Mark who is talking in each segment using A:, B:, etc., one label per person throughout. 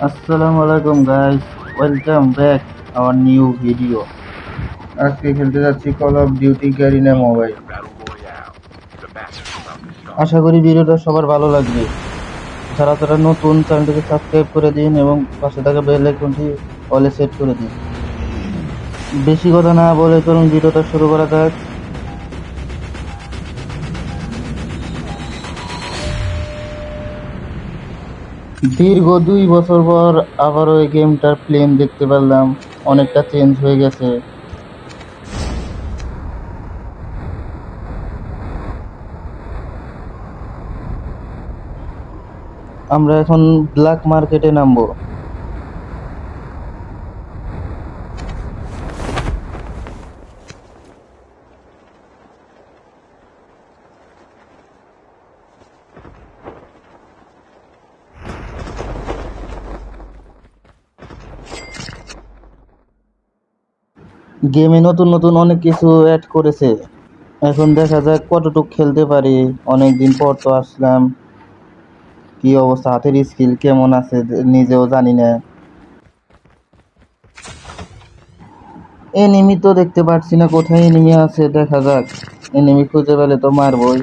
A: আসসালামু আলাইকুম guys, welcome back our new video. আজকে খেলতে যাচ্ছি call of duty Garena mobile. আশা করি ভিডিওটা সবার ভালো লাগবে। যারা যারা নতুন, চ্যানেলটিকে সাবস্ক্রাইব করে দিন এবং পাশে থাকা বেল আইকনটি অলে সেট করে দিন। বেশি কথা না বলে চলুন ভিডিওটা শুরু করা যাক। দীর্ঘ 2 বছর পর আবারও এই গেমটার প্লেন দেখতে পারলাম, অনেকটা চেঞ্জ হয়ে গেছে। আমরা এখন ব্ল্যাক মার্কেটে নামবো। গেমে নতুন নতুন অনেক কিছু অ্যাড করেছে। এখন দেখা যাক কতটুকু খেলতে পারি। অনেকদিন পর তো আসলাম। কি অবস্থা, হাতের স্কিল কেমন আছে নিজেও জানি না। এনিমি তো দেখতে পাচ্ছি না, কোথায় এনিমি আছে দেখা যাক। এনিমি খুঁজে পেলে তো মারবই।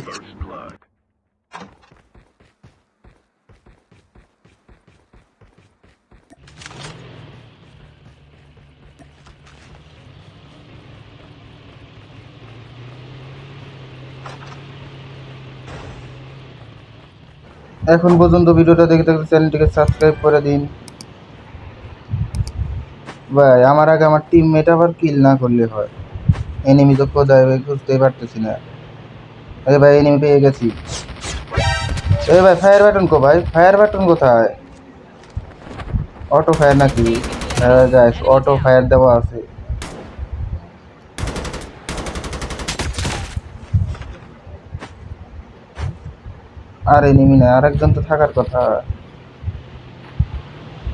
A: এখন পর্যন্ত ভিডিওটা দেখে থাকলে চ্যানেলটিকে সাবস্ক্রাইব করে দিন ভাই। আমার আগে আমার টিমমেট আবার কিল না করলে হয়। এনিমি তো কোথায় ভাই খুঁজতেই পারতেছি না। আরে ভাই এনিমি পেয়ে গেছি। এ ভাই ফায়ার বাটন কো ভাই, ফায়ার বাটন কোথায়? অটো ফায়ার নাকি? হ্যাঁ গাইস, অটো ফায়ার দেওয়া আছে। আর এনিমি না, আরেকজন তো থাকার কথা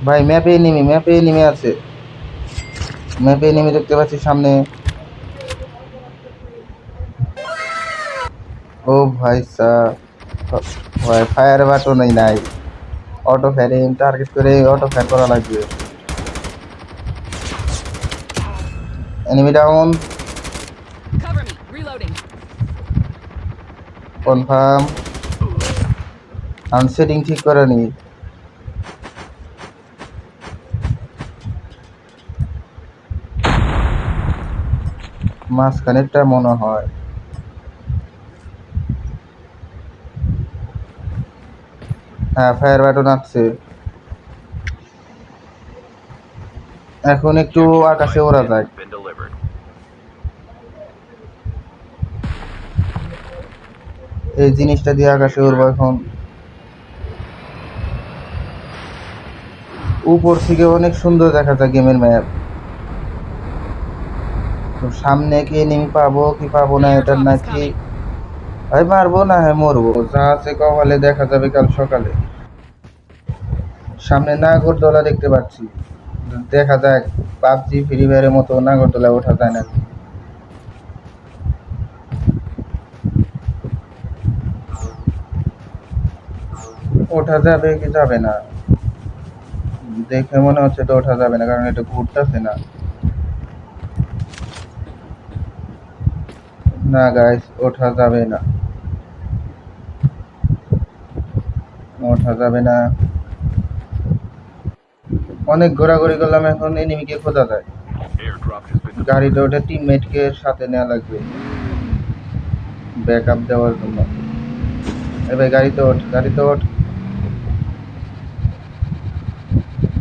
A: ভাই। ম্যাপে এনিমি, ম্যাপে এনিমি আছে। ম্যাপে এনিমি দেখতে পাচ্ছি সামনে। ও ভাই ভাই ফায়ার বাটনই নাই। অটো ফায়ার টার্গেট করে অটো ফায়ার করা লাগবে। Enemy down confirm. আমি সেটিং ঠিক করে নি। মাঝখানেরটা মনে হয়। হ্যাঁ ফায়ার বাটন আছে। এখন একটু আকাশে ওড়া যায়। এই জিনিসটা দিয়ে আকাশে উড়বো এখন। উপর থেকে অনেক সুন্দর দেখা যায় গেমের ম্যাপ। তো সামনে কি এনিমি পাবো কি পাবো না এটা নাকি ভাই মারবো না হ্যাঁ মরবো, যা আছে কপালে দেখা যাবে কাল সকালে। সামনে নাগরদোলা দেখতে পাচ্ছি, দেখা যাক পাবজি ফ্রি ফায়ারের মতো নাগরদোলা ওঠা যায় নাকি। ওঠা যাবে কি যাবে না, দেখে মনে হচ্ছে তো ওঠা যাবে না, কারণ এটা ঘুরতেছে না। না গাইস, ওঠা যাবে না, ওঠা যাবে না। অনেক ঘোরাঘুরি করলাম, এখন এনিমিকে খোঁজা যায়। গাড়িতে ওঠে টিমমেটকে সাথে নেওয়া লাগবে ব্যাক আপ দেওয়ার জন্য। এবার গাড়িতে ওঠ, গাড়িতে ওঠ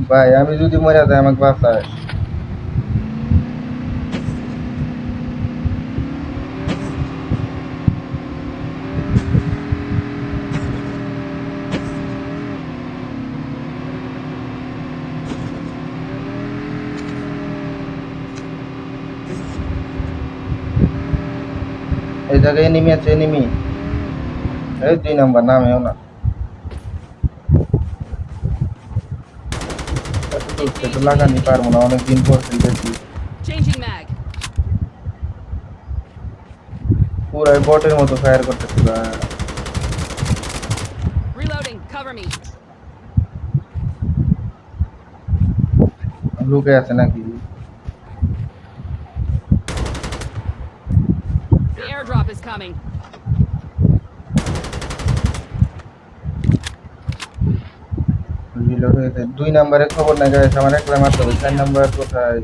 A: ভাই। আমি যদি মরে যাই আমাকে বাঁচায়। এই জায়গায় এনিমি আছে, এনিমি। এই 2 নাম্বার নামেও না। তো লাগানি পারবো না, অনেকদিন পর খেলতেছি। পুরাই বটের মতো ফায়ার করতেছি ভাই। লুকে আছে নাকি?
B: The airdrop is coming.
A: Reload হয়েছে। 2 নম্বরে খবর নাই গাইস, আমার একলা মারতে হবে। 4 নাম্বার কোথায়?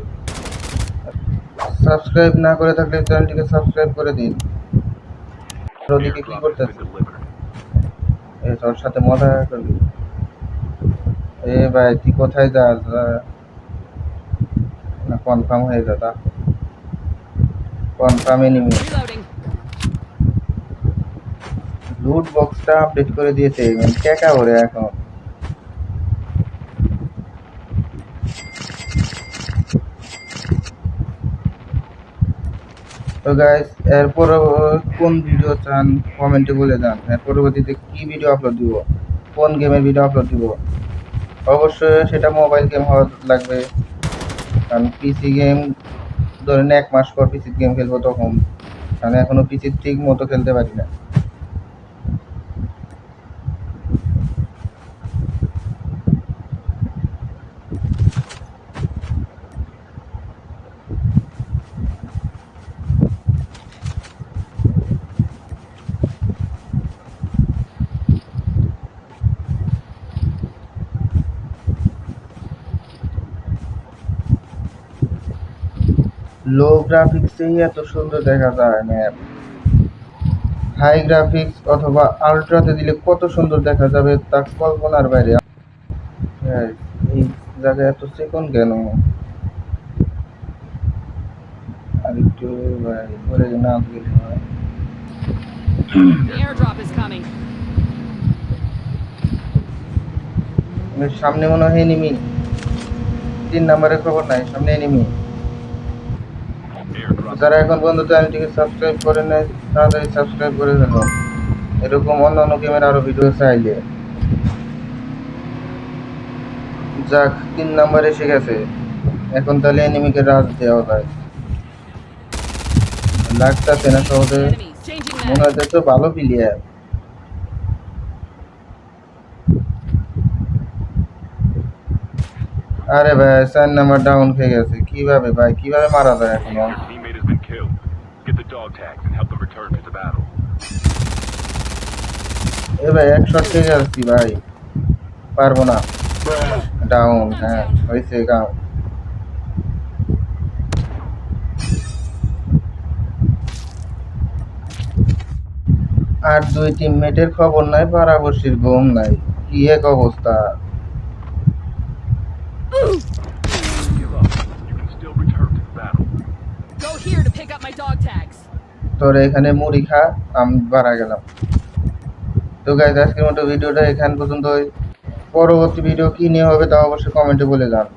A: সাবস্ক্রাইব না করে থাকলে চ্যানেলটিকে সাবস্ক্রাইব করে দিন। ওদিকে কি করতেছে? এই তোর সাথে মজা করবি? এ ভাই তুই কোথায় যাস? না কনফার্ম হয়ে যা, কনফার্ম এনিমি।
B: Reloading.
A: লুট বক্সটা আপডেট করে দিয়েছে, মানে টাকা ভরে এখন। তো গাইস, এরপর কোন ভিডিও চান কমেন্টে বলে যান। এর পরবর্তীতে কি ভিডিও আপলোড দিব, কোন গেমের ভিডিও আপলোড দিব। অবশ্যই সেটা মোবাইল গেম হওয়া লাগবে, কারণ পিসি গেম ধরেন 1 মাস পর পিসি গেম খেলবো তখন, আমি এখনো পিসি ঠিক মতো খেলতে পারি না। লো গ্রাফিক্সেই এত সুন্দর দেখা যায় ম্যাপ, হাই গ্রাফিক্স অথবা আল্ট্রাতে দিলে কত সুন্দর দেখা যাবে তা কল্পনার বাইরে। হ্যাঁ, এই জায়গায় এত সেকেন্ড কেন? আর একটু ভাই ঘুরে না গেলে হয়।
B: The airdrop is coming.
A: সামনে মনে হয় এনিমি। 3 নম্বরের খবর নাই, সামনে এনিমি। যারা এখন পর্যন্ত চ্যানেলটিকে সাবস্ক্রাইব করে নেয় তাড়াতাড়ি সাবস্ক্রাইব করে ফেলুন, এরকম অন্যান্য গেমের আরো ভিডিও চাইলে। যাক, 3 নাম্বার এসে গেছে, এখন তাহলে এনিমিকে রাজ দেওয়া যায়। লাগতেছে না সহজে,
B: Enemies. Changing
A: মনে
B: mag.
A: হচ্ছে তো ভালো প্লেয়ার। আরে ভাই 4 নাম্বার ডাউন হয়ে গেছে, কিভাবে ভাই, কিভাবে মারা যায় এখন?
C: Your teammate has been killed. Get the dog tags and help them return to the battle.
A: এ ভাই 1 শট খেয়ে যাচ্ছি ভাই, পারবো না। ডাউন, হ্যাঁ হয়েছে গাও। আর 2 টিমমেটের খবর নাই, পাড়াবর্ষীর ঘুম নাই, কি এক অবস্থা।
C: Give up. You can still return to the battle.
B: Go here to pick up my dog tags.
A: তোর এখানে মুড়ি খা, আমি বাড়া গেলাম। তো গাইজ, আজকের মতো ভিডিওটা এখান পর্যন্ত। পরবর্তী ভিডিও কি নিয়ে হবে তা অবশ্যই কমেন্টে বলে যান।